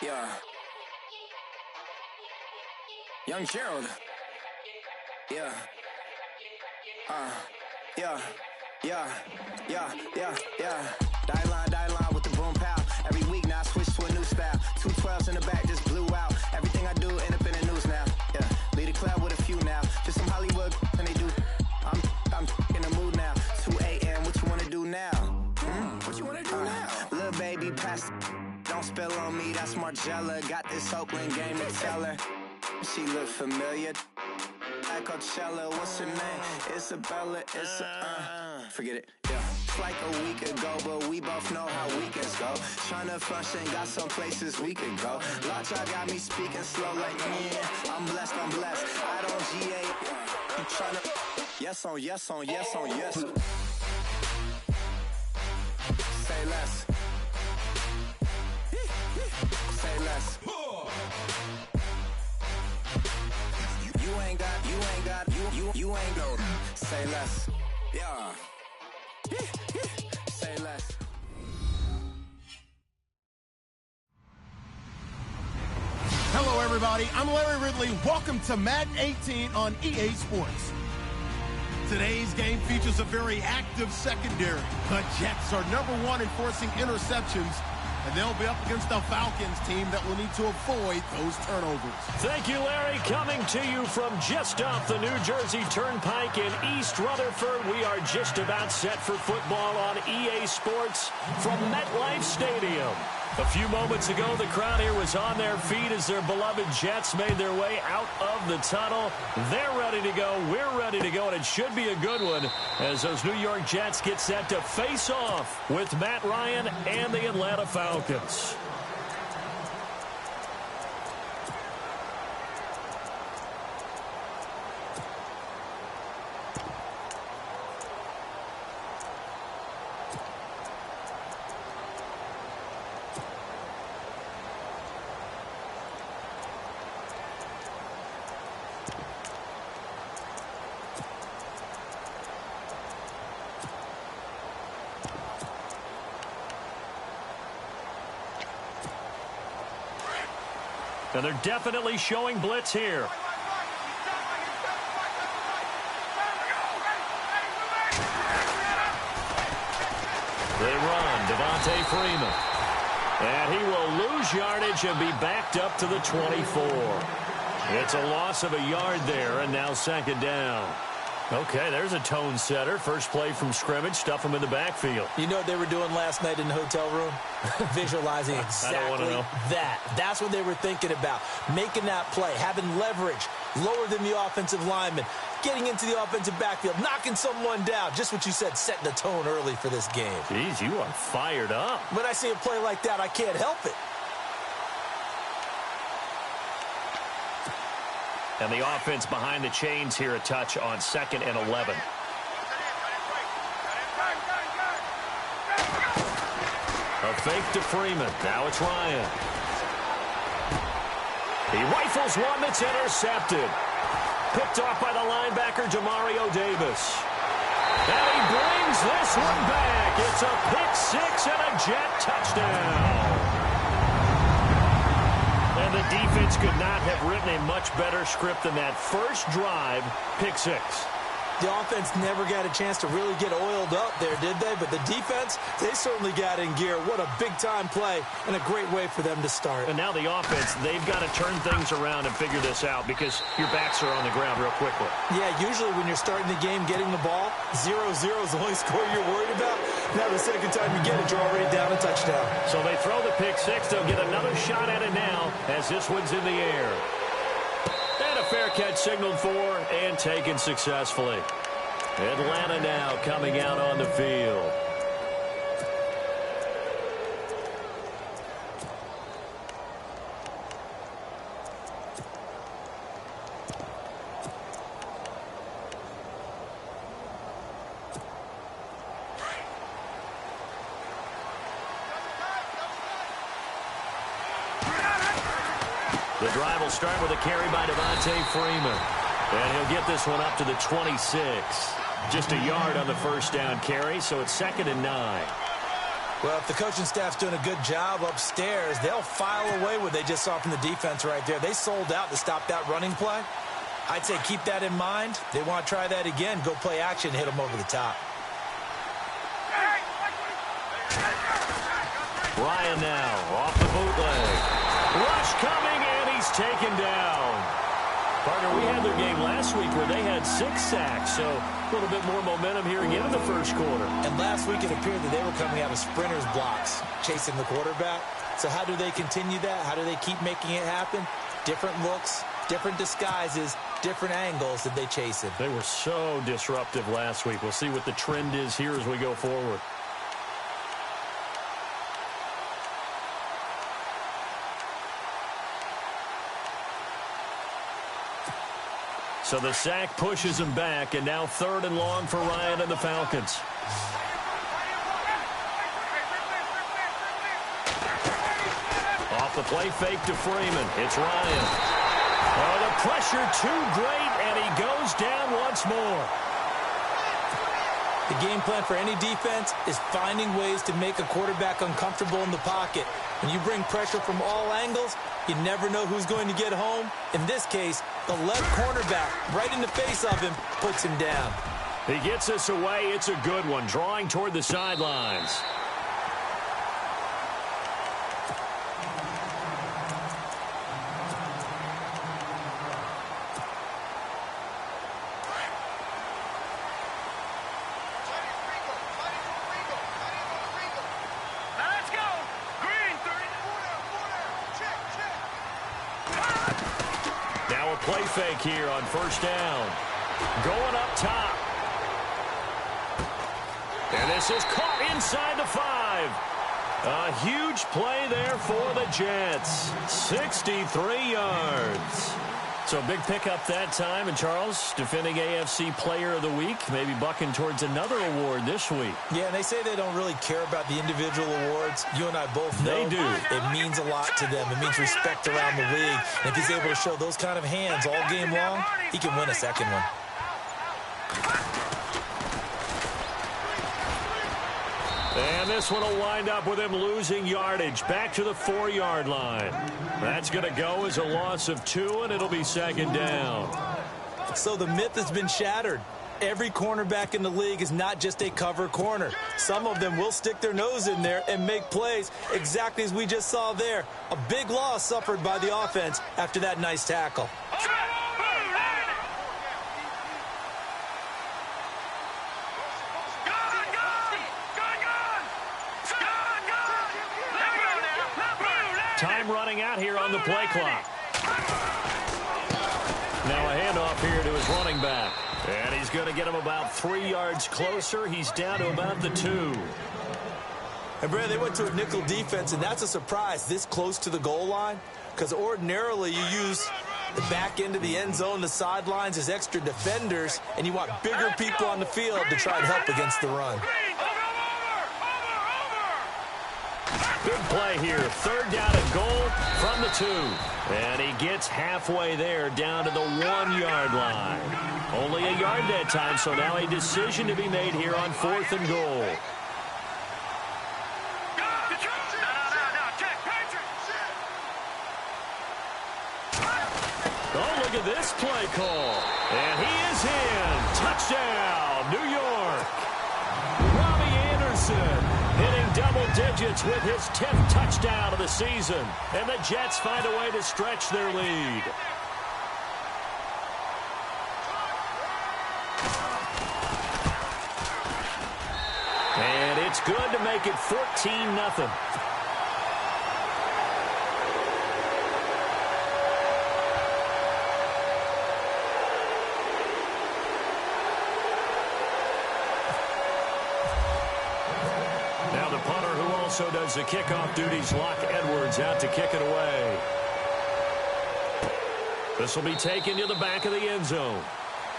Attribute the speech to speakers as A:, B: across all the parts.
A: Yeah. Young Gerald. Yeah. Yeah. Die line with the boom pow. Every week now I switch to a new style. 212s in the back just blew out. Everything I do end up in the news now. Yeah. Lead a club with a few now. Just some Hollywood and they do. I'm in the mood now. 2 a.m. What you wanna do now? What you wanna do now? Little baby pass. Don't spill on me. That's Margella. Got this Oakland game to tell her. She look familiar. Like Coachella, what's her name? Isabella, forget it, yeah. It's like a week ago, but we both know how weekends go. Tryna function, got some places we could go. Lot y'all got me speaking slow like, yeah, I'm blessed. I don't GA, I'm tryna, yes on yes. Say less. Say less. You ain't go. Say less. Yeah. Say less.
B: Hello, everybody. I'm Larry Ridley. Welcome to Madden 18 on EA Sports. Today's game features a very active secondary. The Jets are #1 in forcing interceptions, and they'll be up against the Falcons team that will need to avoid those turnovers.
C: Thank you, Larry. Coming to you from just off the New Jersey Turnpike in East Rutherford, we are just about set for football on EA Sports from MetLife Stadium. A few moments ago, the crowd here was on their feet as their beloved Jets made their way out of the tunnel. They're ready to go. We're ready to go, and it should be a good one as those New York Jets get set to face off with Matt Ryan and the Atlanta Falcons. And they're definitely showing blitz here. They run, Devontae Freeman. And he will lose yardage and be backed up to the 24. It's a loss of a yard there, and now second down. Okay, there's a tone setter. First play from scrimmage, stuff them in the backfield.
D: You know what they were doing last night in the hotel room? Visualizing exactly that. That's what they were thinking about. Making that play, having leverage, lower than the offensive lineman, getting into the offensive backfield, knocking someone down. Just what you said, setting the tone early for this game.
C: Jeez, you are fired up.
D: When I see a play like that, I can't help it.
C: And the offense behind the chains here a touch on 2nd and 11. A fake to Freeman. Now it's Ryan. He rifles one that's intercepted. Picked off by the linebacker, Demario Davis. And he brings this one back. It's a pick six and a Jet touchdown. And the defense could not have written a much better script than that first drive, pick six.
D: The offense never got a chance to really get oiled up there, did they? But the defense, they certainly got in gear. What a big-time play and a great way for them to start.
C: And now the offense, they've got to turn things around and figure this out because your backs are on the ground real quickly.
D: Yeah, usually when you're starting the game, getting the ball, 0-0 is the only score you're worried about. Now the second time you get it, you're already down a touchdown.
C: So they throw the pick six. They'll get another shot at it now as this one's in the air. And a fair catch signaled for and taken successfully. Atlanta now coming out on the field. The drive will start with a carry by Devontae Freeman. And he'll get this one up to the 26. Just a yard on the first down carry, so it's 2nd and 9.
D: Well, if the coaching staff's doing a good job upstairs, they'll file away what they just saw from the defense right there. They sold out to stop that running play. I'd say keep that in mind. They want to try that again. Go play action, hit them over the top.
C: Ryan now off the bootleg. Rush coming, and he's taken down. Partner, we had their game last week where they had 6 sacks, so a little bit more momentum here again in the first quarter.
D: And last week it appeared that they were coming out of sprinters blocks, chasing the quarterback. So how do they continue that? How do they keep making it happen? Different looks, different disguises, different angles that they chase him.
C: They were so disruptive last week. We'll see what the trend is here as we go forward. So the sack pushes him back, and now 3rd and long for Ryan and the Falcons. Off the play fake to Freeman. It's Ryan. Oh, the pressure too great, and he goes down once more.
D: The game plan for any defense is finding ways to make a quarterback uncomfortable in the pocket. When you bring pressure from all angles, you never know who's going to get home. In this case, the left cornerback, right in the face of him, puts him down.
C: He gets us away. It's a good one, drawing toward the sidelines. Play fake here on 1st down. Going up top. And this is caught inside the 5. A huge play there for the Jets. 63 yards. So a big pickup that time. And Charles, defending AFC Player of the Week, maybe bucking towards another award this week.
D: Yeah, and they say they don't really care about the individual awards. You and I both know
C: they do.
D: It means a lot to them. It means respect around the league. And if he's able to show those kind of hands all game long, he can win a second one.
C: And this one will wind up with him losing yardage back to the 4-yard line. That's going to go as a loss of 2, and it'll be 2nd down.
D: So the myth has been shattered. Every cornerback in the league is not just a cover corner. Some of them will stick their nose in there and make plays exactly as we just saw there. A big loss suffered by the offense after that nice tackle.
C: Time running out here on the play clock. Now a handoff here to his running back. And he's going to get him about 3 yards closer. He's down to about the 2.
D: And, Brad, they went to a nickel defense, and that's a surprise this close to the goal line, because ordinarily you use the back end of the end zone, the sidelines as extra defenders, and you want bigger people on the field to try and help against the run.
C: Big play here. 3rd down and goal from the 2. And he gets halfway there down to the 1-yard line. Only a yard that time, so now a decision to be made here on 4th and goal. Oh, look at this play call. And he is in. Touchdown, New York. Robbie Anderson hitting double digits with his 10th touchdown of the season. And the Jets find a way to stretch their lead. And it's good to make it 14-0. Also does the kickoff duties. Lock Edwards out to kick it away. This will be taken to the back of the end zone.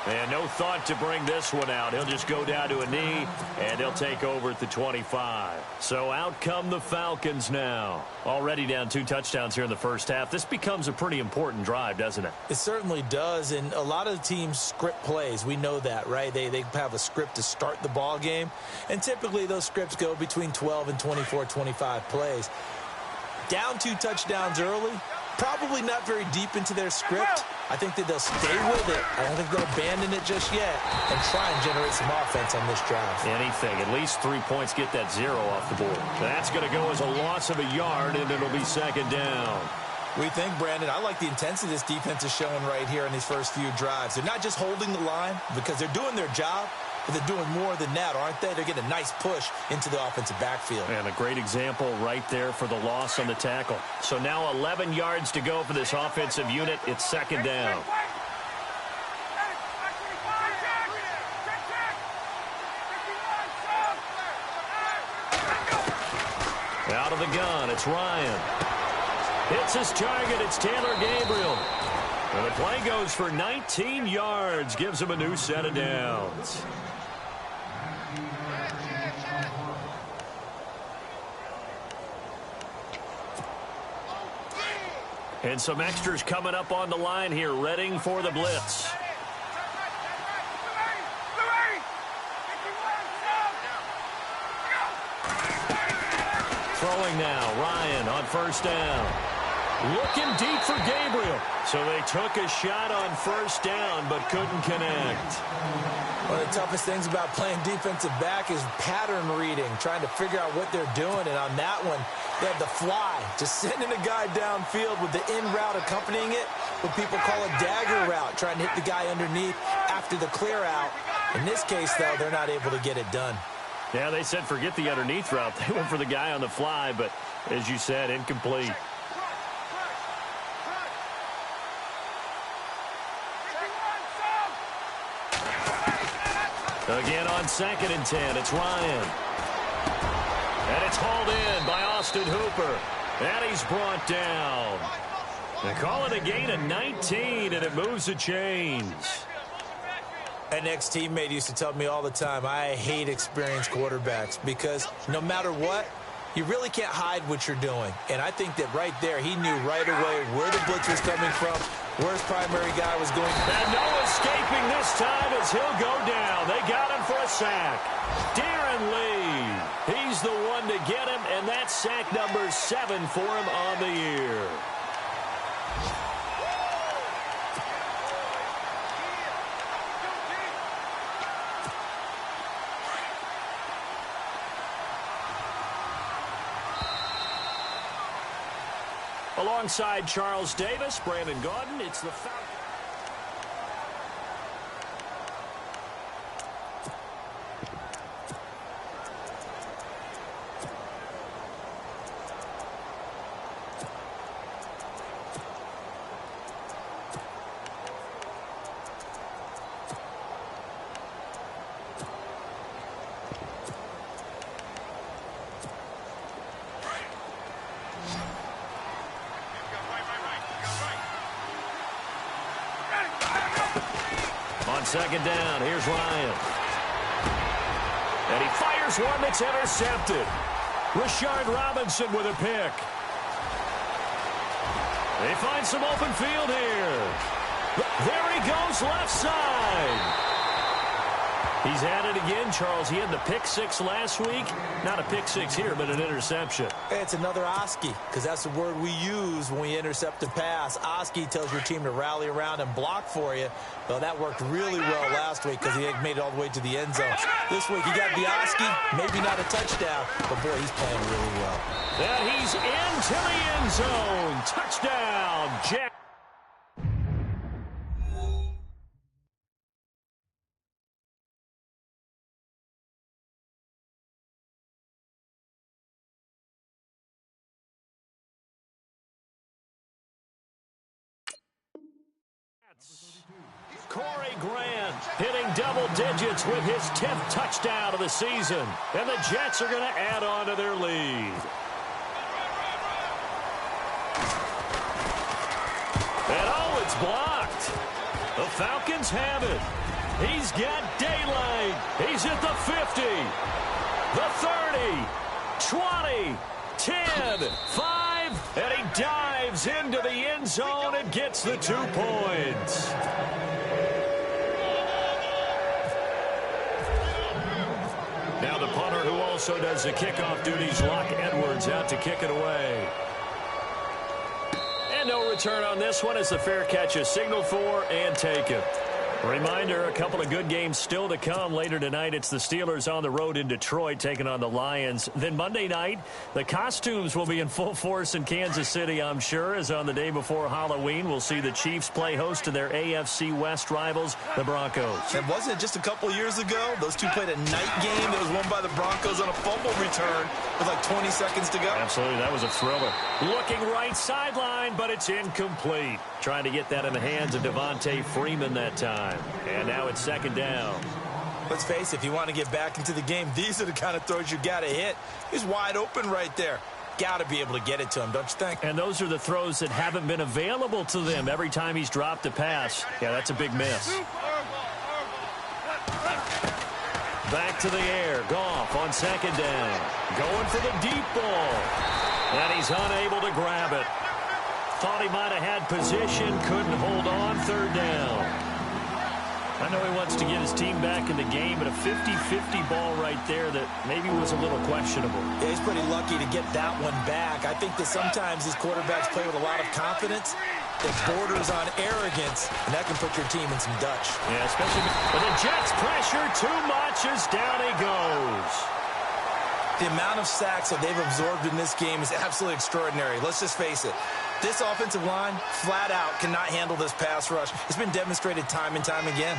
C: And no thought to bring this one out. He'll just go down to a knee, and he'll take over at the 25. So out come the Falcons now. Already down 2 touchdowns here in the first half. This becomes a pretty important drive, doesn't it?
D: It certainly does, and a lot of teams script plays. We know that, right? They have a script to start the ball game, and typically those scripts go between 12 and 24, 25 plays. Down 2 touchdowns early, probably not very deep into their script. I think that they'll stay with it. I don't think they'll abandon it just yet and try and generate some offense on this drive.
C: Anything. At least 3 points, get that 0 off the board. That's going to go as a loss of a yard, and it'll be second down.
D: We think, Brandon, I like the intensity this defense is showing right here in these first few drives. They're not just holding the line because they're doing their job, but they're doing more than that, aren't they? They're getting a nice push into the offensive backfield.
C: And a great example right there for the loss on the tackle. So now 11 yards to go for this offensive unit. It's second down. Out of the gun, it's Ryan. Hits his target, it's Taylor Gabriel. And the play goes for 19 yards, gives him a new set of downs. And some extras coming up on the line here, readying for the blitz. Throwing now, Ryan on first down. Looking deep for Gabriel. So they took a shot on first down, but couldn't connect.
D: One of the toughest things about playing defensive back is pattern reading, trying to figure out what they're doing. And on that one, they had the fly, just sending a guy downfield with the in route accompanying it, what people call a dagger route, trying to hit the guy underneath after the clear out. In this case, though, they're not able to get it done.
C: Yeah, they said forget the underneath route. They went for the guy on the fly, but as you said, incomplete. Again on 2nd and 10, it's Ryan. And it's hauled in by Austin Hooper. And he's brought down. They call it a gain of 19, and it moves the chains.
D: An ex-teammate used to tell me all the time, I hate experienced quarterbacks because no matter what, you really can't hide what you're doing. And I think that right there, he knew right away where the blitz was coming from, where his primary guy was going.
C: And no escaping this time as he'll go down. They got him for a sack. Darren Lee, he's the one to get him, and that's sack number 7 for him on the year. Alongside Charles Davis, Brandon Gaudin, it's the Falcons. Second down, here's Ryan. And he fires one that's intercepted. Rashard Robinson with a pick. They find some open field here. There he goes, left side. He's at it again, Charles. He had the pick 6 last week. Not a pick 6 here, but an interception.
D: It's another Oski, because that's the word we use when we intercept a pass. Oski tells your team to rally around and block for you. Well, that worked really well last week because he made it all the way to the end zone. This week, he got the Oski, maybe not a touchdown, but boy, he's playing really well.
C: And he's into the end zone. Touchdown, Jack. Corey Grant hitting double digits with his 10th touchdown of the season. And the Jets are going to add on to their lead. And oh, it's blocked. The Falcons have it. He's got daylight. He's at the 50, the 30, 20, 10, 5, and he dives into the end zone and gets the 2 points. Now the punter, who also does the kickoff duties, Locke Edwards, out to kick it away. And no return on this one as the fair catch is signaled for and taken. Reminder, a couple of good games still to come. Later tonight, it's the Steelers on the road in Detroit taking on the Lions. Then Monday night, the costumes will be in full force in Kansas City, I'm sure, as on the day before Halloween, we'll see the Chiefs play host to their AFC West rivals, the Broncos.
D: And wasn't it just a couple years ago? Those two played a night game that was won by the Broncos on a fumble return with like 20 seconds to go.
C: Absolutely, that was a thriller. Looking right sideline, but it's incomplete. Trying to get that in the hands of Devontae Freeman that time. And now it's second down.
D: Let's face it, if you want to get back into the game, these are the kind of throws you got to hit. He's wide open right there. Got to be able to get it to him, don't you think?
C: And those are the throws that haven't been available to them every time he's dropped a pass. Yeah, that's a big miss. Back to the air. Goff on second down. Going for the deep ball. And he's unable to grab it. Thought he might have had position. Couldn't hold on. Third down. I know he wants to get his team back in the game, but a 50-50 ball right there that maybe was a little questionable.
D: Yeah, he's pretty lucky to get that one back. I think that sometimes these quarterbacks play with a lot of confidence that borders on arrogance, and that can put your team in some Dutch.
C: Yeah, especially with the Jets pressure too much as down he goes.
D: The amount of sacks that they've absorbed in this game is absolutely extraordinary. Let's just face it. This offensive line, flat out, cannot handle this pass rush. It's been demonstrated time and time again.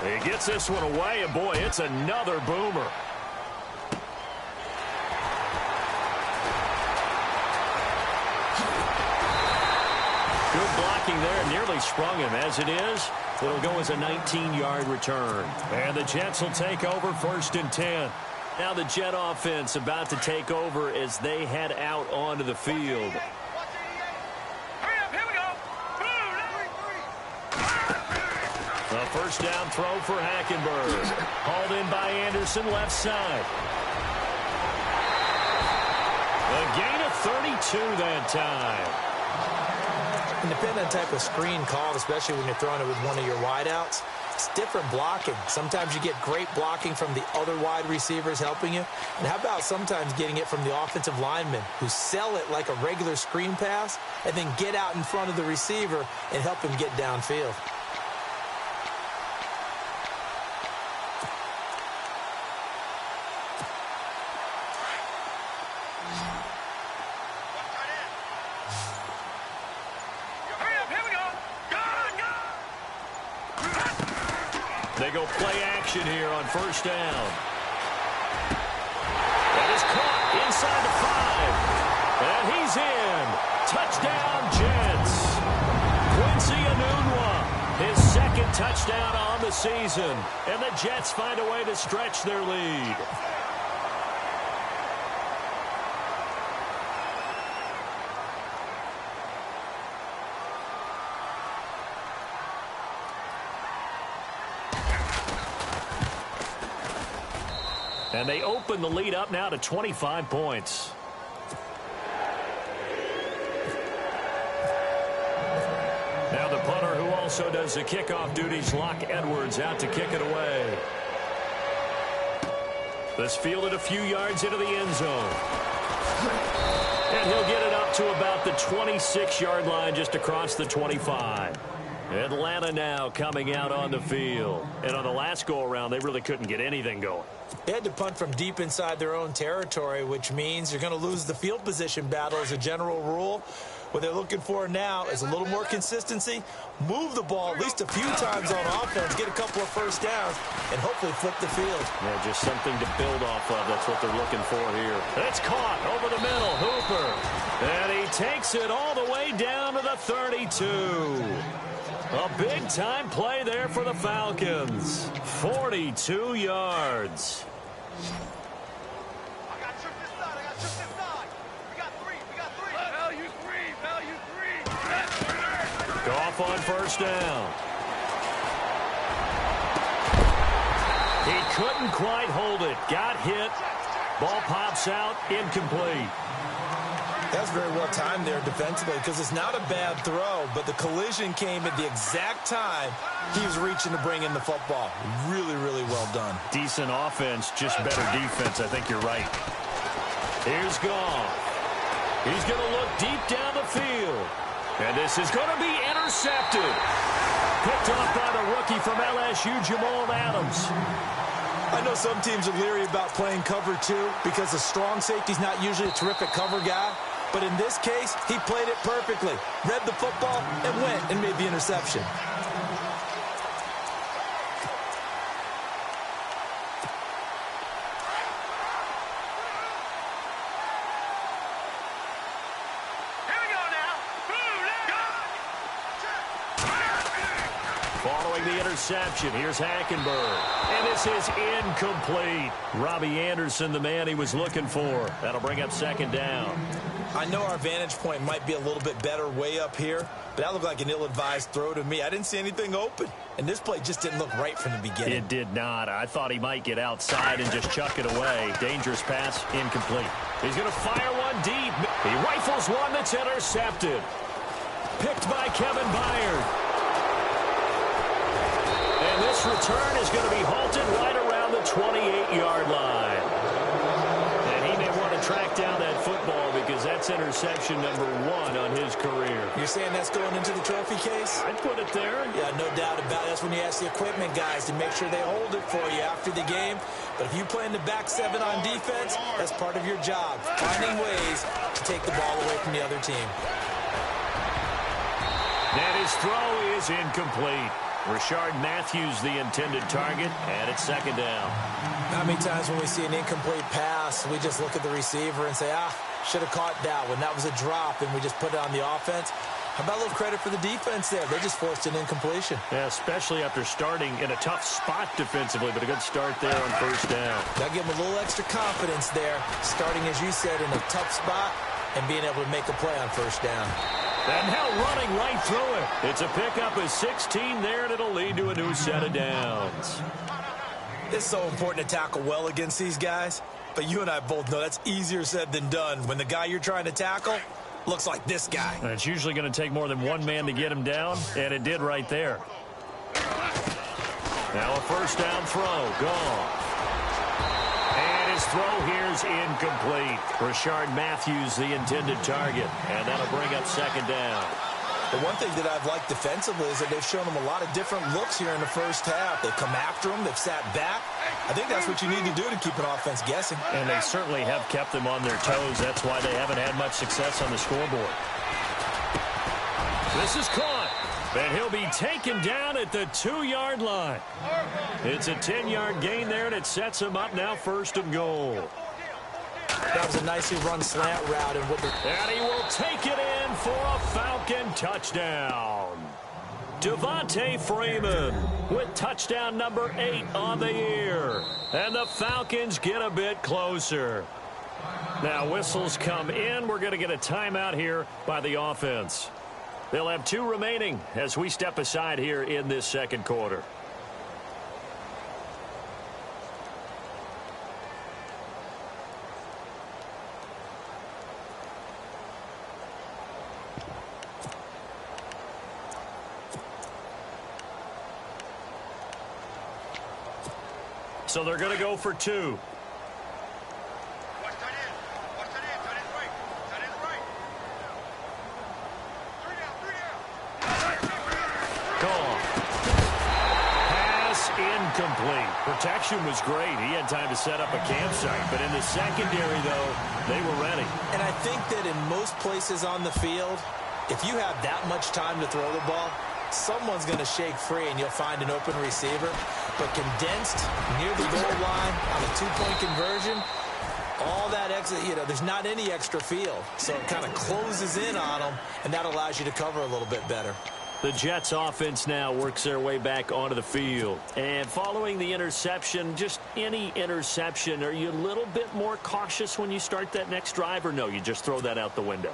C: He gets this one away, and boy, it's another boomer. Good blocking there, nearly sprung him. As it is, it'll go as a 19-yard return. And the Jets will take over 1st and 10. Now the Jet offense about to take over as they head out onto the field. A first down throw for Hackenberg. Hauled in by Anderson, left side. A gain of 32 that time.
D: And depending on the type of screen called, especially when you're throwing it with one of your wideouts, it's different blocking. Sometimes you get great blocking from the other wide receivers helping you. And how about sometimes getting it from the offensive linemen who sell it like a regular screen pass and then get out in front of the receiver and help him get downfield.
C: They go play action here on first down. That is caught inside the 5. And he's in. Touchdown, Jets. Quincy Enunwa, his second touchdown on the season. And the Jets find a way to stretch their lead. And they open the lead up now to 25 points. Now the punter, who also does the kickoff duties, Locke Edwards, out to kick it away. This fielded a few yards into the end zone. And he'll get it up to about the 26-yard line, just across the 25. Atlanta now coming out on the field. And on the last go-around, they really couldn't get anything going.
D: They had to punt from deep inside their own territory, which means you're going to lose the field position battle as a general rule. What they're looking for now is a little more consistency, move the ball at least a few times on offense, get a couple of first downs, and hopefully flip the field.
C: Yeah, just something to build off of. That's what they're looking for here. It's caught over the middle. Hooper. And he takes it all the way down to the 32. A big-time play there for the Falcons. 42 yards.
E: I got tripped this side. We got three. Value three.
C: Goff on first down. couldn't quite hold it. Got hit. Ball pops out, incomplete.
D: That's very well timed there defensively because it's not a bad throw, but the collision came at the exact time he was reaching to bring in the football. Really, really well done.
C: Decent offense, just better defense. I think you're right. Here's Goff. He's going to look deep down the field. And this is going to be intercepted. Picked off by the rookie from LSU, Jamal Adams.
D: I know some teams are leery about playing cover 2 because the strong safety's not usually a terrific cover guy. But in this case, he played it perfectly. Read the football and went and made the interception.
C: Following the interception, here's Hackenberg. And this is incomplete. Robbie Anderson, the man he was looking for. That'll bring up second down.
D: I know our vantage point might be a little bit better way up here, but that looked like an ill-advised throw to me. I didn't see anything open, and this play just didn't look right from the beginning.
C: It did not. I thought he might get outside and just chuck it away. Dangerous pass, incomplete. He's going to fire one deep. He rifles one that's intercepted. Picked by Kevin Byard. And this return is going to be halted right around the 28-yard line. And he may want to track down that football because that's interception number 1 on his career.
D: You're saying that's going into the trophy case?
C: I'd put it there.
D: Yeah, no doubt about it. That's when you ask the equipment guys to make sure they hold it for you after the game. But if you play in the back 7 on defense, that's part of your job, finding ways to take the ball away from the other team.
C: And his throw is incomplete. Rashard Matthews, the intended target, and it's second down.
D: How many times when we see an incomplete pass, we just look at the receiver and say, should have caught that one. That was a drop, and we just put it on the offense. How about a little credit for the defense there? They just forced an incompletion.
C: Yeah, especially after starting in a tough spot defensively, but a good start there on first down.
D: That'll give them a little extra confidence there, starting, as you said, in a tough spot and being able to make a play on first down.
C: And now running right through it. It's a pickup of 16 there, and it'll lead to a new set of downs.
D: It's so important to tackle well against these guys, but you and I both know that's easier said than done when the guy you're trying to tackle looks like this guy.
C: And it's usually going to take more than one man to get him down, and it did right there. Now a first down throw. Gone. And his throw here is incomplete. Rashard Matthews, the intended target, and that'll bring up second down.
D: The one thing that I've liked defensively is that they've shown them a lot of different looks here in the first half. They've come after them. They've sat back. I think that's what you need to do to keep an offense guessing.
C: And they certainly have kept them on their toes. That's why they haven't had much success on the scoreboard. This is caught. And he'll be taken down at the 2-yard line. It's a 10-yard gain there, and it sets him up now first and goal.
D: That was a nicely run slant route.
C: And he will take it in for a Falcon touchdown. Devontae Freeman with touchdown number 8 on the year. And the Falcons get a bit closer. Now whistles come in. We're going to get a timeout here by the offense. They'll have 2 remaining as we step aside here in this second quarter. So they're going to go for 2. Incomplete. Protection was great. He had time to set up a campsite. But in the secondary, though, they were ready.
D: And I think that in most places on the field, if you have that much time to throw the ball, someone's going to shake free and you'll find an open receiver. But condensed near the goal line on a 2-point conversion, all that extra, there's not any extra field. So it kind of closes in on them, and that allows you to cover a little bit better.
C: The Jets offense now works their way back onto the field. And following the interception, just any interception, are you a little bit more cautious when you start that next drive, or no, you just throw that out the window?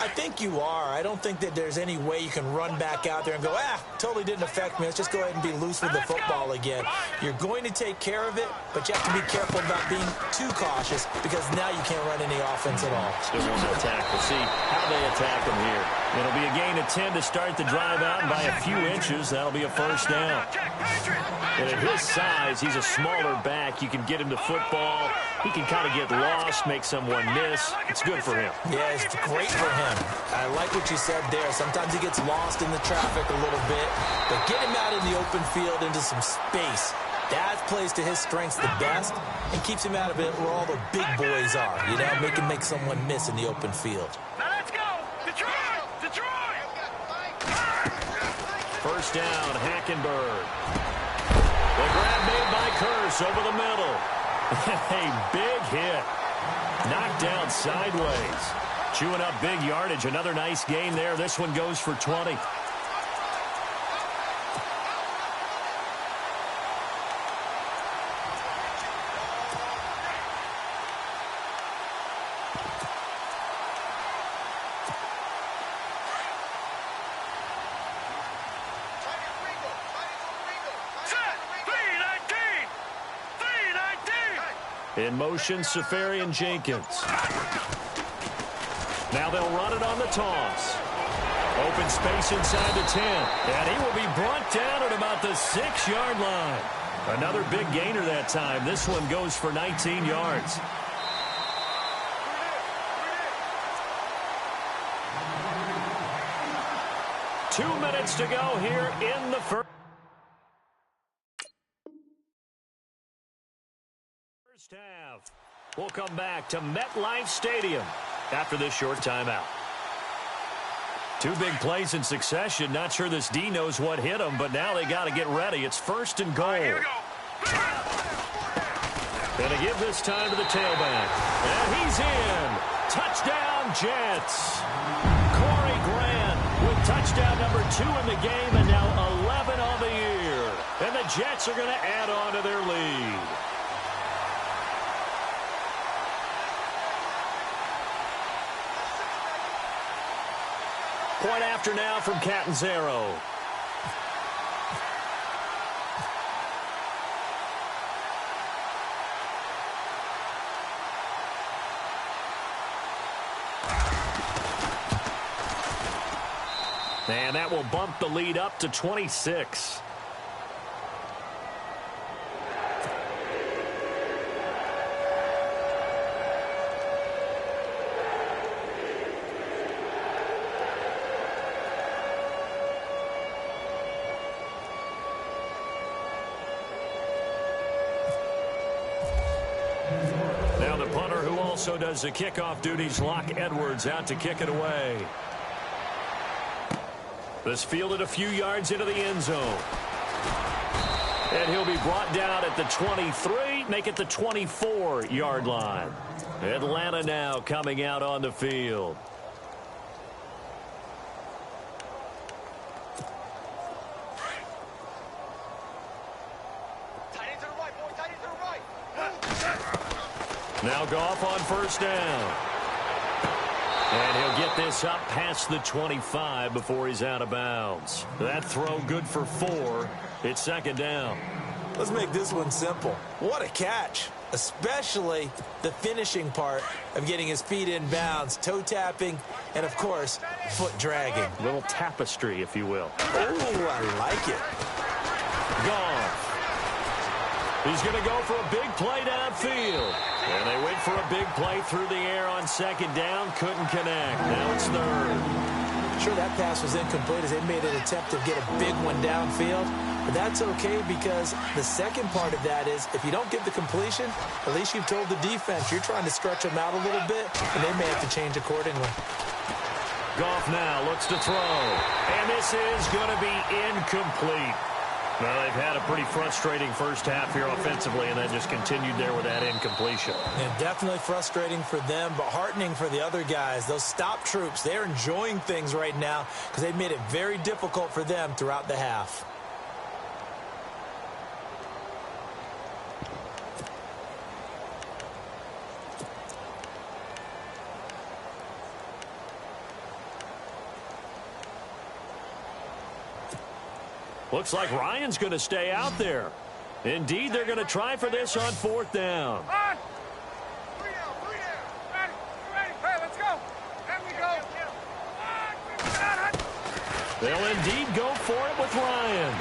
D: I think you are. I don't think that there's any way you can run back out there and go, totally didn't affect me. Let's just go ahead and be loose with the football again. You're going to take care of it, but you have to be careful about being too cautious because now you can't run any offense at all.
C: Still want to attack. We'll see how they attack them here. It'll be a gain of 10 to start the drive out, and by a few inches, that'll be a first down. And at his size, he's a smaller back. You can get him to football. He can kind of get lost, make someone miss. It's good for him.
D: Yeah, it's great for him. I like what you said there. Sometimes he gets lost in the traffic a little bit, but get him out in the open field into some space. That plays to his strengths the best and keeps him out of it where all the big boys are. You know, make someone miss in the open field.
E: Now let's go! Detroit! Detroit!
C: First down, Hackenberg. The grab made by Curse over the middle. A big hit. Knocked down sideways. Chewing up big yardage. Another nice gain there. This one goes for 20. In motion, Safarian Jenkins. Now they'll run it on the toss. Open space inside the 10. And he will be brought down at about the 6-yard line. Another big gainer that time. This one goes for 19 yards. Two minutes to go here in the first half. We'll come back to MetLife Stadium after this short timeout. Two big plays in succession. Not sure this D knows what hit him, but now they got to get ready. It's first and goal.
E: Here we go.
C: Going to give this time to the tailback. And he's in. Touchdown, Jets. Corey Grant with touchdown number 2 in the game and now 11 on the year. And the Jets are going to add on to their lead. Point after now from Catanzaro. And that will bump the lead up to 26. Now the punter who also does the kickoff duties, Locke Edwards, out to kick it away. This fielded a few yards into the end zone. And he'll be brought down at the 23, make it the 24-yard line. Atlanta now coming out on the field.
E: Tight end to the right, boy. Tight end to the right.
C: Now Goff on first down. And he'll get this up past the 25 before he's out of bounds. That throw good for 4. It's second down.
D: Let's make this one simple. What a catch, especially the finishing part of getting his feet in bounds, toe tapping, and, of course, foot dragging.
C: A little tapestry, if you will.
D: Oh, I like it.
C: Goff. He's going to go for a big play downfield. And they went for a big play through the air on second down. Couldn't connect. Now it's third.
D: Sure, that pass was incomplete as they made an attempt to get a big one downfield. But that's okay because the second part of that is if you don't get the completion, at least you've told the defense you're trying to stretch them out a little bit, and they may have to change accordingly.
C: Goff now looks to throw. And this is going to be incomplete. Well, they've had a pretty frustrating first half here offensively and then just continued there with that incompletion.
D: And definitely frustrating for them, but heartening for the other guys. Those stop troops, they're enjoying things right now because they've made it very difficult for them throughout the half.
C: Looks like Ryan's going to stay out there. Indeed, they're going to try for this on 4th down.
E: On. 3 down. Ready. Hey, let's go. There we go.
C: They'll indeed go for it with Ryan.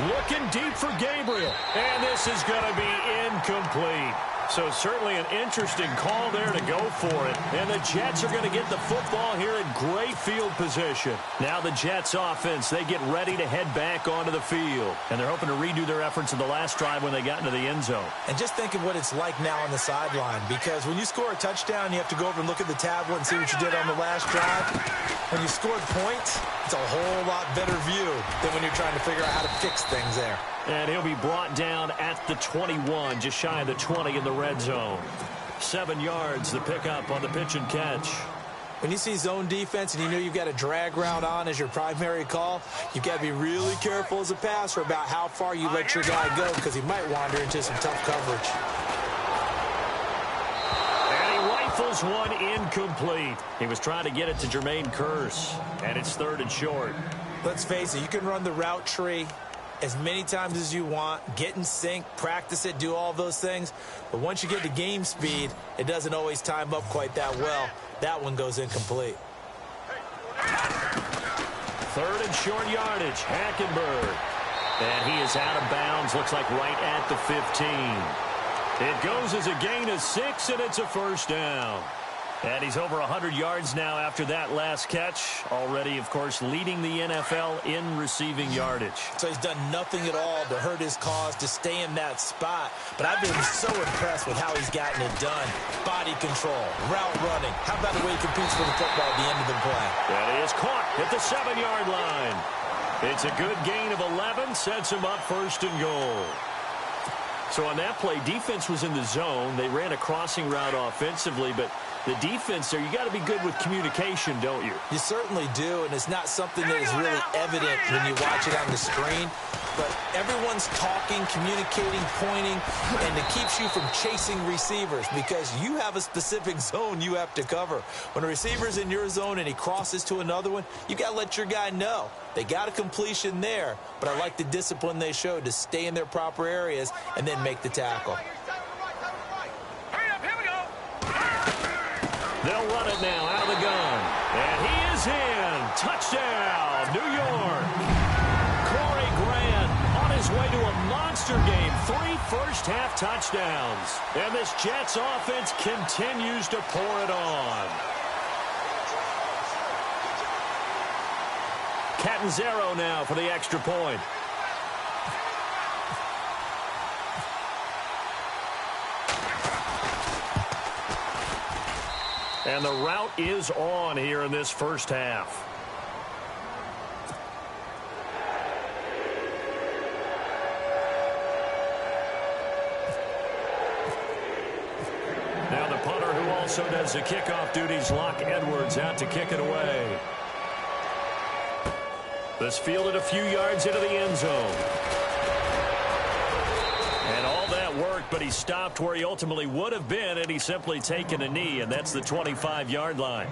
C: Looking deep for Gabriel. And this is going to be incomplete. So certainly an interesting call there to go for it. And the Jets are going to get the football here in great field position. Now the Jets offense, they get ready to head back onto the field. And they're hoping to redo their efforts in the last drive when they got into the end zone.
D: And just think of what it's like now on the sideline, because when you score a touchdown, you have to go over and look at the tablet and see what you did on the last drive. When you scored points, it's a whole lot better view than when you're trying to figure out how to fix things there.
C: And he'll be brought down at the 21, just shy of the 20 in the red zone. 7 yards, the pickup on the pitch and catch.
D: When you see zone defense and you know you've got a drag route on as your primary call, you've got to be really careful as a passer about how far you let your guy go, because he might wander into some tough coverage.
C: And he rifles one incomplete. He was trying to get it to Jermaine Kearse, and it's 3rd and short.
D: Let's face it, you can run the route tree as many times as you want, get in sync, practice it, do all those things. But once you get to game speed, it doesn't always time up quite that well. That one goes incomplete.
C: 3rd and short yardage, Hackenberg. And he is out of bounds, looks like right at the 15. It goes as a gain of 6, and it's a 1st down. And he's over 100 yards now after that last catch. Already, of course, leading the NFL in receiving yardage.
D: So he's done nothing at all to hurt his cause, to stay in that spot. But I've been so impressed with how he's gotten it done. Body control, route running. How about the way he competes for the football at the end of the play?
C: And he is caught at the 7-yard line. It's a good gain of 11, sets him up 1st and goal. So on that play, defense was in the zone. They ran a crossing route offensively, but the defense there, you got to be good with communication, don't you?
D: You certainly do, and it's not something that is really evident when you watch it on the screen. But everyone's talking, communicating, pointing, and it keeps you from chasing receivers because you have a specific zone you have to cover. When a receiver's in your zone and he crosses to another one, you got to let your guy know. They got a completion there, but I like the discipline they showed to stay in their proper areas and then make the tackle.
C: They'll run it now out of the gun. And he is in. Touchdown, New York. Corey Grant on his way to a monster game. 3 first-half touchdowns. And this Jets offense continues to pour it on. Catanzaro now for the extra point. And the route is on here in this first half. Now the punter who also does the kickoff duties, Locke Edwards, out to kick it away. This fielded a few yards into the end zone. And all that worked, but he stopped where he ultimately would have been, and he's simply taken a knee, and that's the 25-yard line.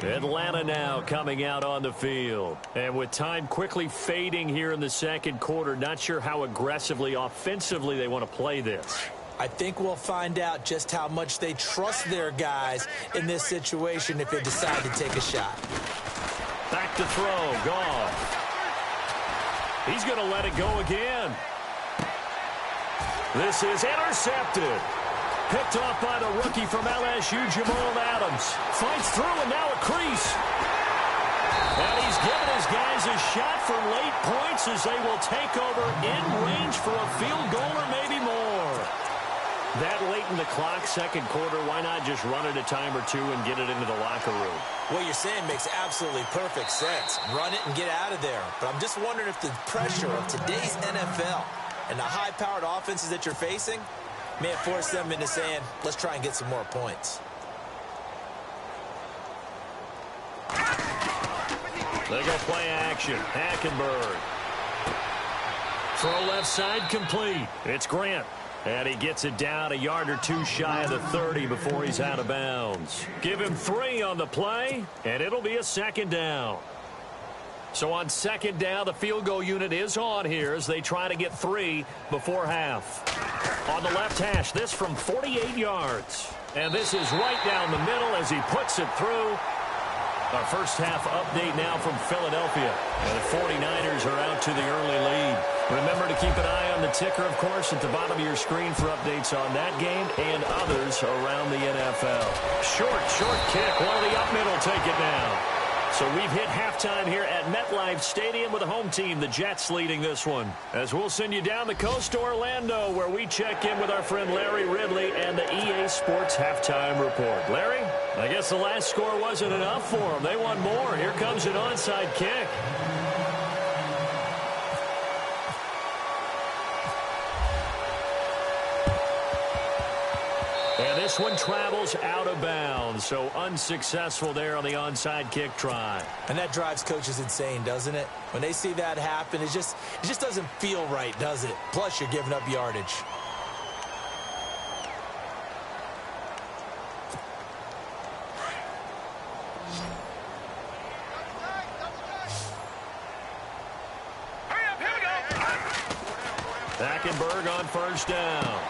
C: Atlanta now coming out on the field. And with time quickly fading here in the second quarter, not sure how aggressively, offensively they want to play this.
D: I think we'll find out just how much they trust their guys in this situation if they decide to take a shot.
C: Back to throw, gone. He's going to let it go again. This is intercepted. Picked off by the rookie from LSU, Jamal Adams. Fights through and now a crease. And he's given his guys a shot for late points as they will take over in range for a field goal or maybe more. That late in the clock, second quarter, why not just run it a time or two and get it into the locker room?
D: What you're saying makes absolutely perfect sense. Run it and get out of there. But I'm just wondering if the pressure of today's NFL and the high-powered offenses that you're facing may have forced them into saying, let's try and get some more points.
C: They go play action. Hackenberg. Throw left side complete. It's Grant. And he gets it down a yard or two shy of the 30 before he's out of bounds. Give him 3 on the play, and it'll be a second down. So on second down, the field goal unit is on here as they try to get 3 before half. On the left hash, this from 48 yards. And this is right down the middle as he puts it through. Our first half update now from Philadelphia. And the 49ers are out to the early lead. Remember to keep an eye on the ticker, of course, at the bottom of your screen for updates on that game and others around the NFL. Short kick. One of the up middle take it down. So we've hit halftime here at MetLife Stadium with the home team, the Jets, leading this one. As we'll send you down the coast to Orlando, where we check in with our friend Larry Ridley and the EA Sports Halftime Report. Larry, I guess the last score wasn't enough for them. They want more. Here comes an onside kick. And this one travels out of bounds, so unsuccessful there on the onside kick try.
D: And that drives coaches insane, doesn't it? When they see that happen, it just doesn't feel right, does it? Plus, you're giving up yardage.
C: Hackenberg on first down.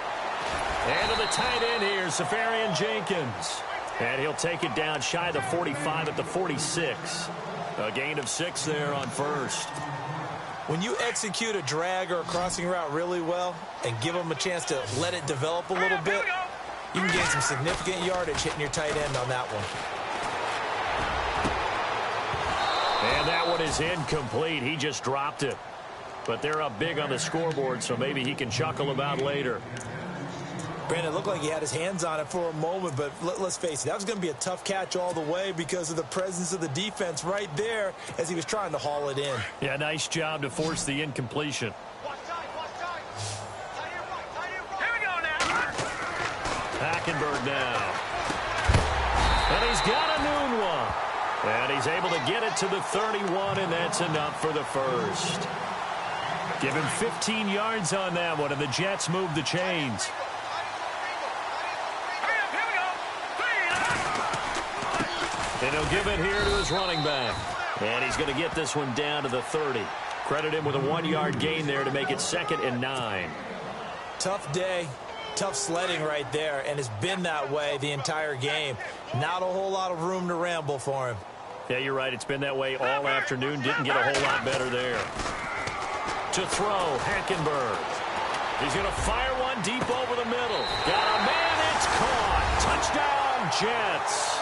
C: And to the tight end here, Safarian Jenkins. And he'll take it down shy of the 45 at the 46. A gain of 6 there on first.
D: When you execute a drag or a crossing route really well and give them a chance to let it develop a little bit, you can gain some significant yardage hitting your tight end on that one.
C: And that one is incomplete. He just dropped it. But they're up big on the scoreboard, so maybe he can chuckle about later.
D: Brandon, it looked like he had his hands on it for a moment, but let's face it, that was going to be a tough catch all the way because of the presence of the defense right there as he was trying to haul it in.
C: Yeah, nice job to force the incompletion.
E: Here we go now.
C: Hackenberg now. And he's got a noon one. And he's able to get it to the 31, and that's enough for the first. Give him 15 yards on that one, and the Jets move the chains. And he'll give it here to his running back. And he's going to get this one down to the 30. Credit him with a 1-yard gain there to make it 2nd and 9.
D: Tough day, tough sledding right there, and it's been that way the entire game. Not a whole lot of room to ramble for him.
C: Yeah, you're right. It's been that way all afternoon. Didn't get a whole lot better there. To throw, Hackenberg. He's going to fire one deep over the middle. Got a man, it's caught. Touchdown, Jets.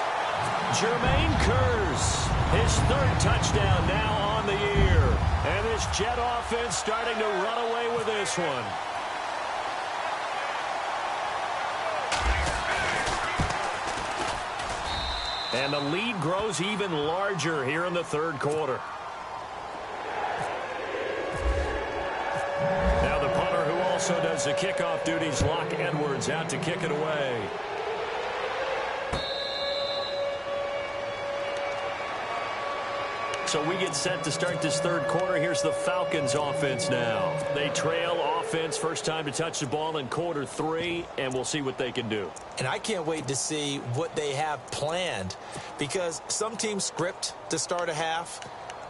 C: Jermaine Kearse, his 3rd touchdown now on the year. And this Jet offense starting to run away with this one. And the lead grows even larger here in the 3rd quarter. Now the punter who also does the kickoff duties, Locke Edwards, out to kick it away. So we get set to start this 3rd quarter. Here's the Falcons offense now. They trail offense, first time to touch the ball in quarter 3, and we'll see what they can do.
D: And I can't wait to see what they have planned, because some teams script to start a half.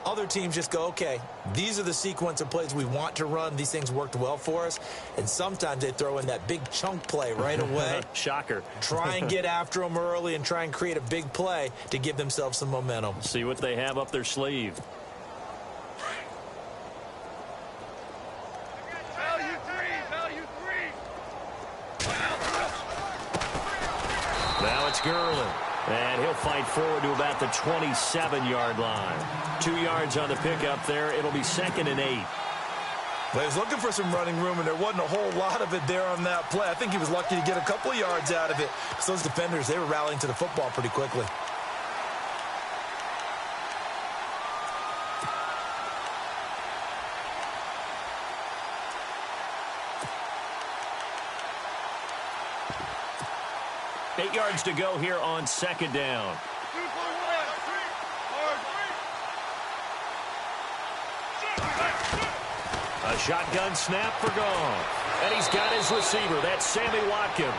D: Other teams just go, okay, these are the sequence of plays we want to run. These things worked well for us. And sometimes they throw in that big chunk play right away.
C: Shocker.
D: Try and get after them early and try and create a big play to give themselves some momentum.
C: See what they have up their sleeve. Now it's Gerlin. And he'll fight forward to about the 27-yard line. 2 yards on the pickup there. It'll be 2nd and 8.
D: Well, he was looking for some running room, and there wasn't a whole lot of it there on that play. I think he was lucky to get a couple of yards out of it. So those defenders, they were rallying to the football pretty quickly.
C: Eight yards to go here on 2nd down. A shotgun snap for Goff. And he's got his receiver. That's Sammy Watkins.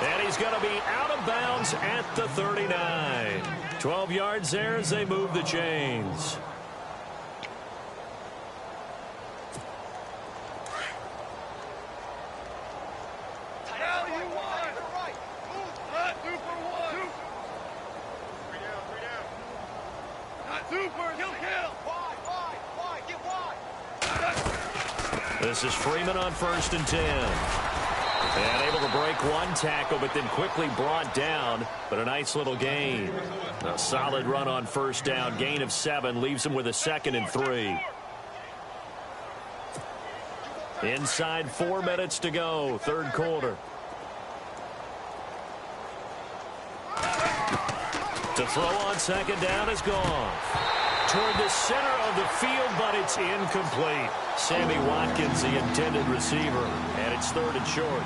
C: And he's going to be out of bounds at the 39. 12 yards there as they move the chains.
E: Super, kill. Wide, get wide.
C: This is Freeman on 1st and 10. And able to break one tackle, but then quickly brought down. But a nice little gain. A solid run on 1st down. Gain of 7 leaves him with a 2nd and 3. Inside 4 minutes to go. 3rd quarter. To throw on 2nd down is gone. Toward the center of the field, but it's incomplete. Sammy Watkins, the intended receiver, and it's 3rd and short.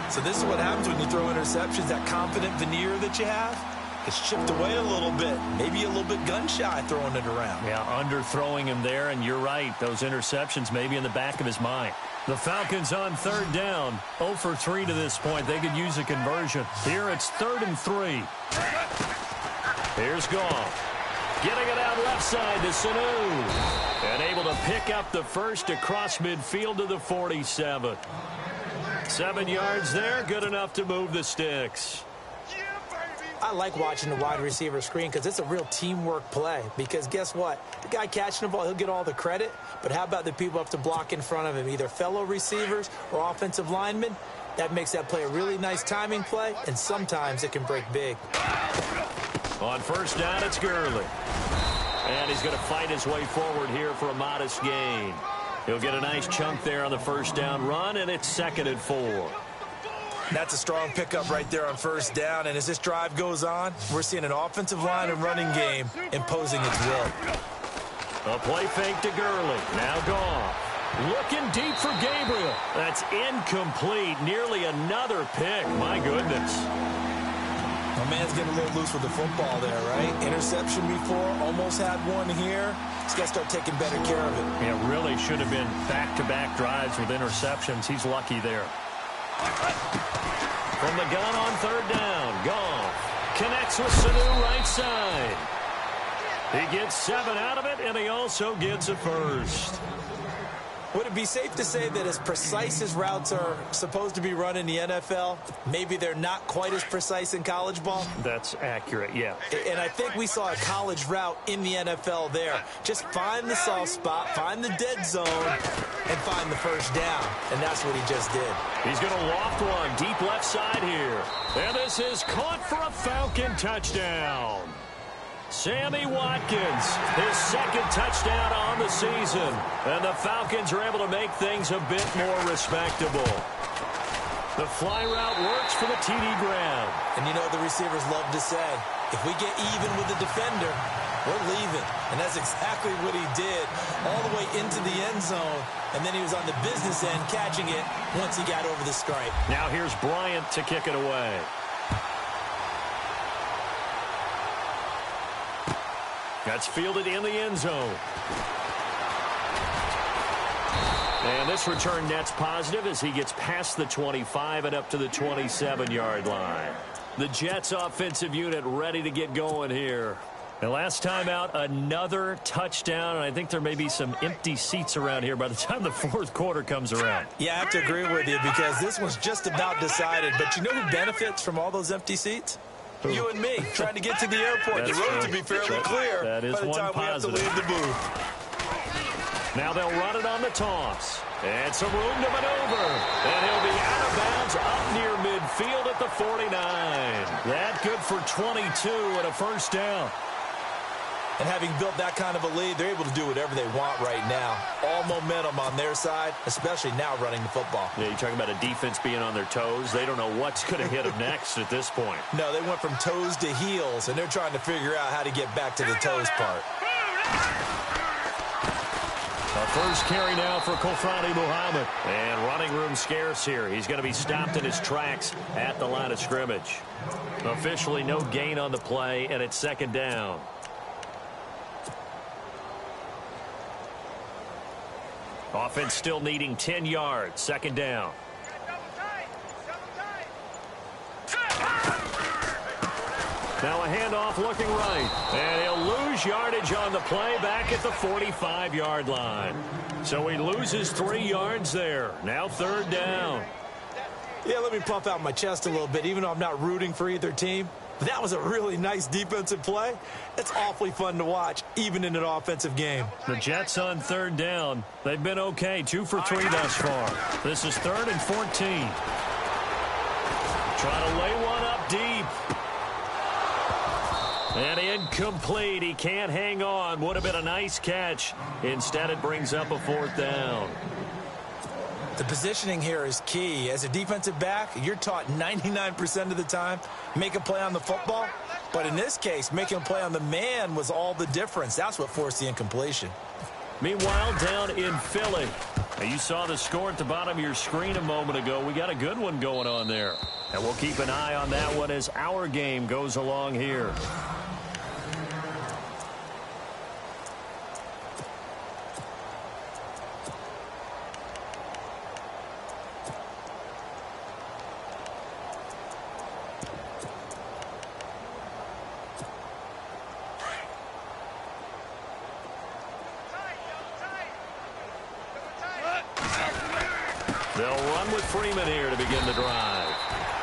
D: So this is what happens when you throw interceptions. That confident veneer that you have, it's chipped away a little bit. Maybe a little bit gun-shy throwing it around.
C: Yeah, underthrowing him there, and you're right. Those interceptions may be in the back of his mind. The Falcons on 3rd down. 0 for 3 to this point. They could use a conversion. Here it's 3rd and 3. Here's Goff. Getting it out left side to Sanu. And able to pick up the first across midfield to the 47. 7 yards there. Good enough to move the sticks.
D: I like watching the wide receiver screen because it's a real teamwork play. Because guess what? The guy catching the ball, he'll get all the credit. But how about the people up to block in front of him, either fellow receivers or offensive linemen? That makes that play a really nice timing play, and sometimes it can break big.
C: On 1st down, it's Gurley. And he's going to fight his way forward here for a modest gain. He'll get a nice chunk there on the 1st down run, and it's 2nd and 4.
D: That's a strong pickup right there on 1st down, and as this drive goes on, we're seeing an offensive line and running game imposing its will.
C: A play fake to Gurley. Now Goff. Looking deep for Gabriel. That's incomplete. Nearly another pick. My goodness.
D: My man's getting a little loose with the football there, right? Interception before, almost had one here. He's got to start taking better care of it.
C: Yeah, really should have been back-to-back drives with interceptions. He's lucky there. From the gun on 3rd down, Goff connects with Sanu right side. He gets 7 out of it, and he also gets a first.
D: Would it be safe to say that as precise as routes are supposed to be run in the NFL, maybe they're not quite as precise in college ball?
C: That's accurate, yeah.
D: And I think we saw a college route in the NFL there. Just find the soft spot, find the dead zone, and find the 1st down. And that's what he just did.
C: He's going to loft one deep left side here. And this is caught for a Falcon touchdown. Sammy Watkins, his 2nd touchdown on the season. And the Falcons are able to make things a bit more respectable. The fly route works for the TD grab.
D: And you know the receivers love to say, if we get even with the defender, we're leaving. And that's exactly what he did all the way into the end zone. And then he was on the business end catching it once he got over the stripe.
C: Now here's Bryant to kick it away. That's fielded in the end zone. And this return net's positive as he gets past the 25 and up to the 27-yard line. The Jets offensive unit ready to get going here. And last time out, another touchdown, and I think there may be some empty seats around here by the time the 4th quarter comes around.
D: Yeah, I have to agree with you because this one's just about decided. But you know who benefits from all those empty seats? You and me, trying to get to the airport. The road to be fairly clear
C: that is
D: by the time we have to leave the booth.
C: Now they'll run it on the toss. And some room to maneuver. And he'll be out of bounds up near midfield at the 49. That good for 22 and a 1st down.
D: And having built that kind of a lead, they're able to do whatever they want right now. All momentum on their side, especially now running the football.
C: Yeah, you're talking about a defense being on their toes. They don't know what's going to hit them next at this point.
D: No, they went from toes to heels, and they're trying to figure out how to get back to the toes part.
C: A first carry now for Kofrani Muhammad. And running room scarce here. He's going to be stopped in his tracks at the line of scrimmage. Officially no gain on the play, and it's 2nd down. Offense still needing 10 yards. 2nd down. Now a handoff looking right. And he'll lose yardage on the play back at the 45-yard line. So he loses 3 yards there. Now 3rd down.
D: Yeah, let me puff out my chest a little bit. Even though I'm not rooting for either team, That was a really nice defensive play. It's awfully fun to watch, even in an offensive game.
C: The Jets on third down. They've been okay, 2 for 3 thus far. This is 3rd and 14. Trying to lay one up deep. And incomplete. He can't hang on. Would have been a nice catch. Instead, it brings up a 4th down.
D: The positioning here is key. As a defensive back, you're taught 99% of the time, make a play on the football. But in this case, making a play on the man was all the difference. That's what forced the incompletion.
C: Meanwhile, down in Philly. Now, you saw the score at the bottom of your screen a moment ago. We got a good one going on there. And we'll keep an eye on that one as our game goes along here. They'll run with Freeman here to begin the drive.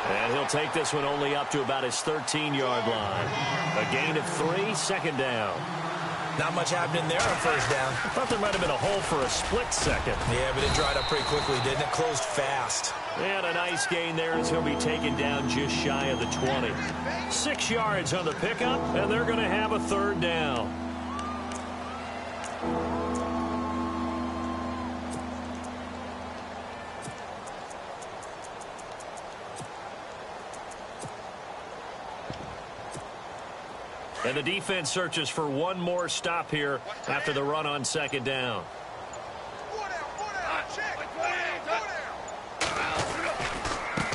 C: And he'll take this one only up to about his 13-yard line. A gain of 3, 2nd down.
D: Not much happening there on 1st down.
C: I thought there might have been a hole for a split second.
D: Yeah, but it dried up pretty quickly, didn't it? Closed fast.
C: And a nice gain there as he'll be taken down just shy of the 20. 6 yards on the pickup, and they're going to have a 3rd down. And the defense searches for one more stop here after the run on 2nd down.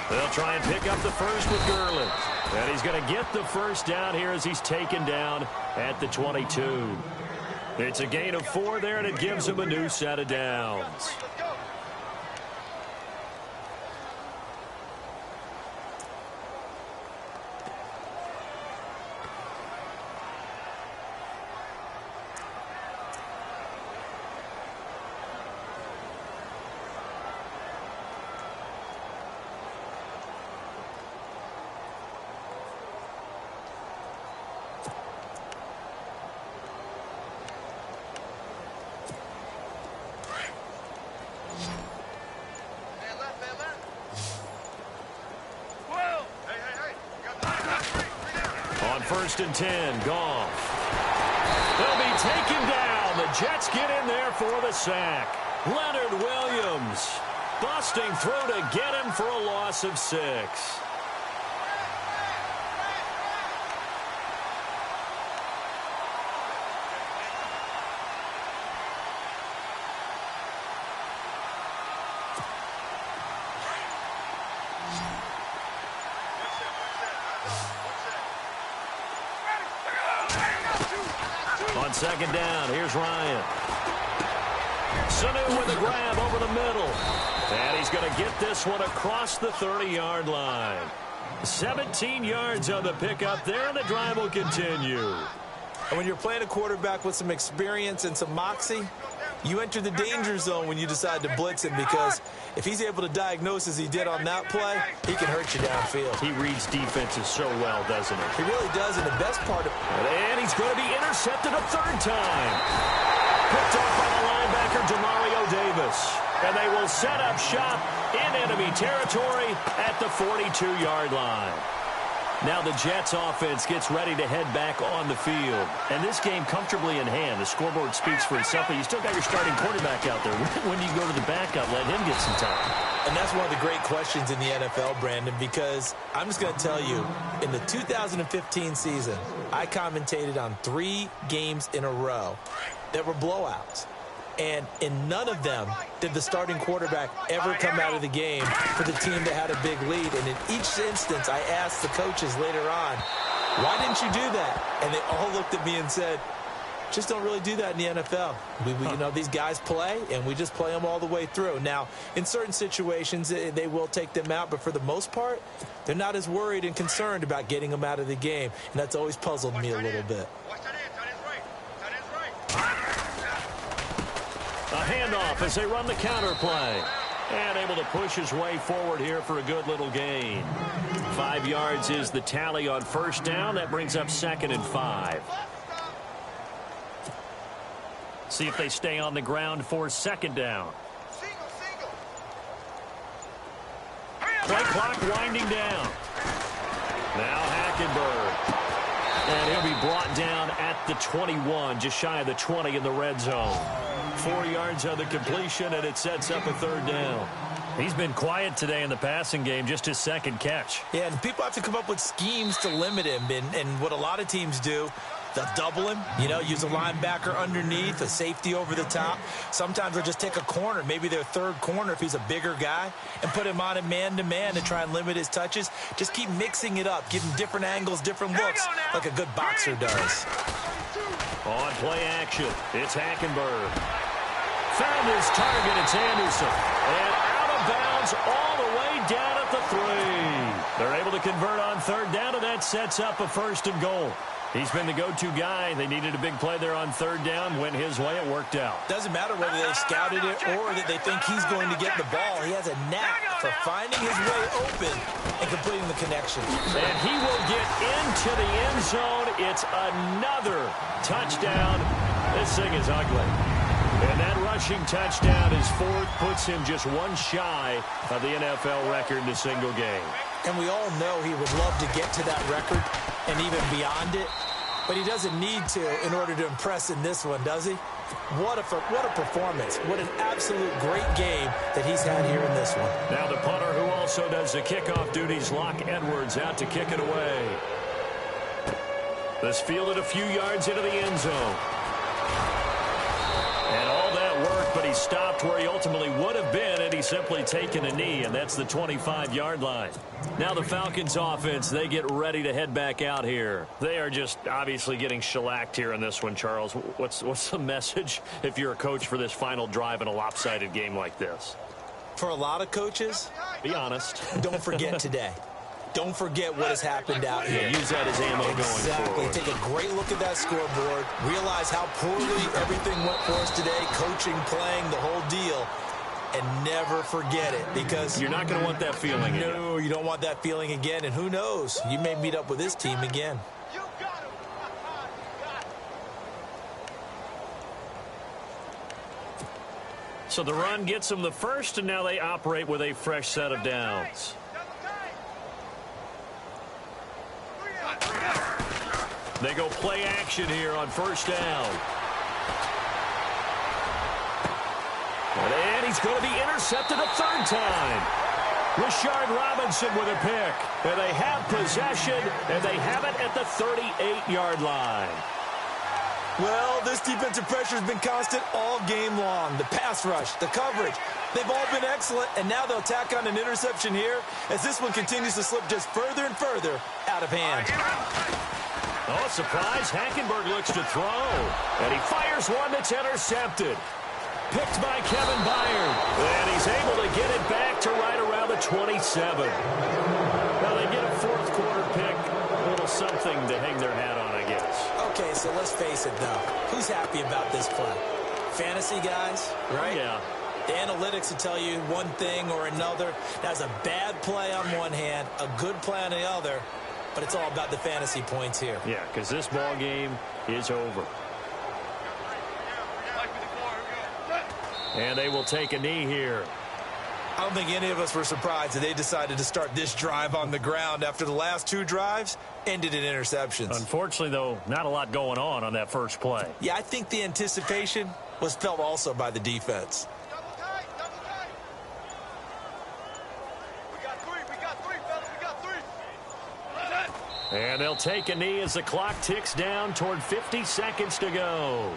C: They'll try and pick up the first with Gurley. And he's going to get the 1st down here as he's taken down at the 22. It's a gain of 4 there, and it gives him a new set of downs. On 1st and 10, Goff. They'll be taken down. The Jets get in there for the sack. Leonard Williams busting through to get him for a loss of 6. On 2nd down, here's Ryan. Sanu with a grab over the middle. And he's going to get this one across the 30-yard line. 17 yards on the pickup there, and the drive will continue.
D: And when you're playing a quarterback with some experience and some moxie, you enter the danger zone when you decide to blitz him, because if he's able to diagnose as he did on that play, he can hurt you downfield.
C: He reads defenses so well, doesn't he?
D: He really does, and the best part of it.
C: And he's going to be intercepted a 3rd time. Picked off by the linebacker, Demario Davis. And they will set up shop in enemy territory at the 42-yard line. Now the Jets offense gets ready to head back on the field. And this game comfortably in hand. The scoreboard speaks for itself, but you still got your starting quarterback out there. When do you go to the backup, let him get some time?
D: And that's one of the great questions in the NFL, Brandon, because I'm just going to tell you, in the 2015 season, I commentated on 3 games in a row that were blowouts. And in none of them did the starting quarterback ever come out of the game for the team that had a big lead. And in each instance, I asked the coaches later on, why didn't you do that? And they all looked at me and said, just don't really do that in the NFL. You know, these guys play, and we just play them all the way through. Now, in certain situations, they will take them out, but for the most part, they're not as worried and concerned about getting them out of the game. And that's always puzzled me a little bit.
C: A handoff as they run the counter play. And able to push his way forward here for a good little gain. 5 yards is the tally on first down. That brings up 2nd and 5. See if they stay on the ground for 2nd down. Play clock winding down. Now Hackenberg. And he'll be brought down at the 21, just shy of the 20 in the red zone. 4 yards on the completion, and it sets up a 3rd down. He's been quiet today in the passing game, just his 2nd catch.
D: Yeah, and people have to come up with schemes to limit him. And what a lot of teams do, they'll double him, use a linebacker underneath, a safety over the top. Sometimes they'll just take a corner, maybe their 3rd corner if he's a bigger guy, and put him on a man-to-man to try and limit his touches. Just keep mixing it up, give him different angles, different looks, like a good boxer does.
C: On play action, it's Hackenberg. Found his target, it's Anderson. And out of bounds all the way down at the 3. They're able to convert on 3rd down, and that sets up a 1st and goal. He's been the go-to guy. They needed a big play there on 3rd down. Went his way. It worked out.
D: Doesn't matter whether they scouted it or that they think he's going to get the ball. He has a knack for finding his way open and completing the connection.
C: And he will get into the end zone. It's another touchdown. This thing is ugly. And that rushing touchdown is 4th, puts him just one shy of the NFL record in a single game.
D: And we all know he would love to get to that record and even beyond it, but he doesn't need to in order to impress in this one, does he? What a performance. What an absolute great game that he's had here in this one.
C: Now the punter who also does the kickoff duties, Locke Edwards, out to kick it away. This fielded a few yards into the end zone. And all that work, but he stopped where he ultimately would have been, and he's simply taken a knee, and that's the 25-yard line. Now the Falcons offense, they get ready to head back out here. They are just obviously getting shellacked here in this one, Charles. What's the message if you're a coach for this final drive in a lopsided game like this?
D: For a lot of coaches,
C: be honest.
D: Don't forget today. Don't forget what has happened out here.
C: Use that as ammo going forward.
D: Take a great look at that scoreboard. Realize how poorly everything went for us today. Coaching, playing, the whole deal. And never forget it, because
C: you're not going to want that feeling again.
D: No, you don't want that feeling again. And who knows? You may meet up with this team again.
C: So the run gets them the first, and now they operate with a fresh set of downs. They go play action here on first down. And he's going to be intercepted a 3rd time. Rashard Robinson with a pick. And they have possession, and they have it at the 38-yard line.
D: Well, this defensive pressure has been constant all game long. The pass rush, the coverage, they've all been excellent, and now they'll tack on an interception here as this one continues to slip just further and further out of hand.
C: Oh, surprise. Hackenberg looks to throw. And he fires one that's intercepted. Picked by Kevin Byard. And he's able to get it back to right around the 27. Now they get a 4th quarter pick. A little something to hang their hat on, I guess.
D: Okay, so let's face it, though. Who's happy about this play? Fantasy guys, right?
C: Yeah.
D: The analytics will tell you one thing or another. That's a bad play on one hand, a good play on the other. But it's all about the fantasy points here.
C: Yeah, because this ball game is over. And they will take a knee here.
D: I don't think any of us were surprised that they decided to start this drive on the ground after the last 2 drives ended in interceptions.
C: Unfortunately, though, not a lot going on that first play.
D: Yeah, I think the anticipation was felt also by the defense.
C: And they'll take a knee as the clock ticks down toward 50 seconds to go.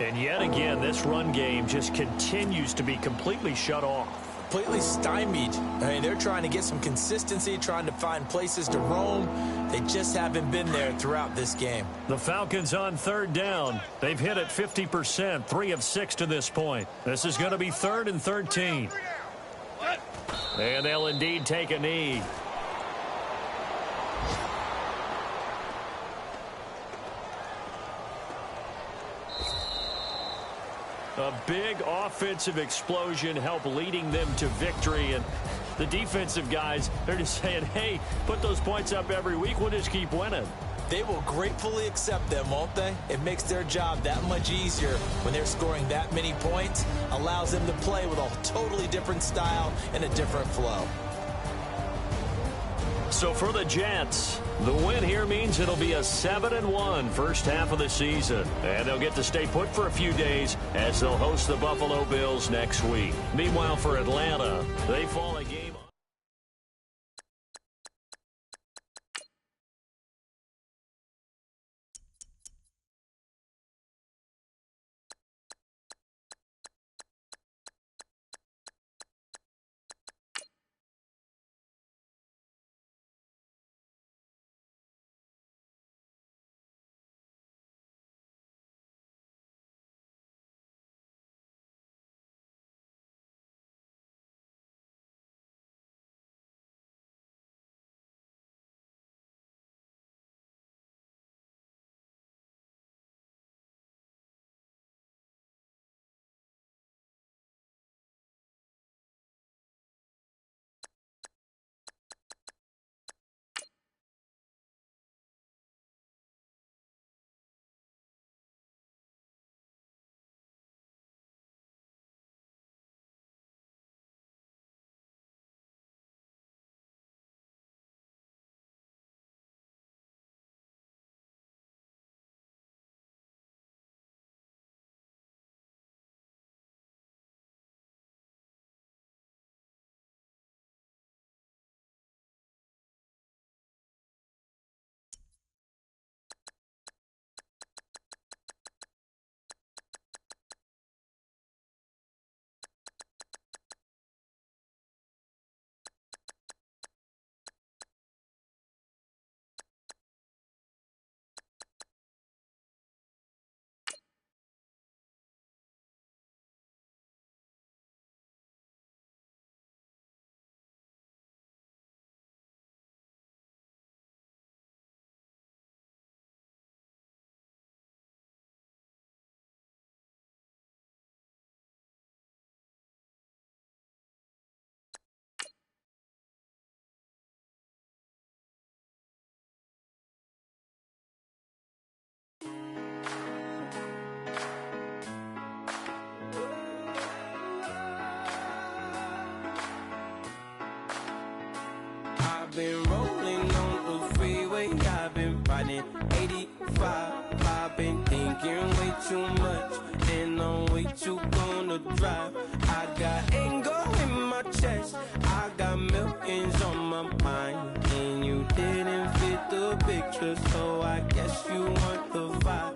C: And yet again, this run game just continues to be completely shut off.
D: Completely stymied. I mean, they're trying to get some consistency, trying to find places to roam. They just haven't been there throughout this game.
C: The Falcons on 3rd down. They've hit it 50%, 3 of 6 to this point. This is going to be 3rd and 13. And they'll indeed take a knee. A big offensive explosion helped leading them to victory, and The defensive guys, they're just saying, hey, put those points up every week. We'll just keep winning.
D: They will gratefully accept them, won't they? It makes their job that much easier when they're scoring that many points. Allows them to play with a totally different style and a different flow.
C: So for the Jets, the win here means it'll be a 7-1 first half of the season. And they'll get to stay put for a few days as they'll host the Buffalo Bills next week. Meanwhile, for Atlanta, they fall a game.
F: I've been rolling on the freeway, I've been riding 85. I've been thinking way too much, and I'm way too gonna drive. I got anger in my chest, I got millions on my mind, and you didn't fit the picture, so I guess you want the vibe.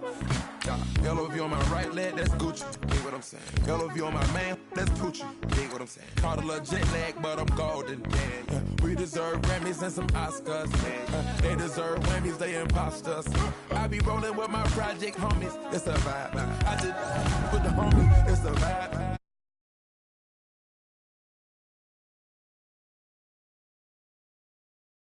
G: Yellow if you on my right leg, that's Gucci. Dig what I'm saying. Yellow if you on my man, that's Poochie. Dig what I'm saying. Caught a little jet lag, but I'm golden. Yeah. We deserve Grammys and some Oscars. They deserve Whammies, they imposters. I be rolling with my project homies. It's a vibe. I just put the homies. It's a vibe.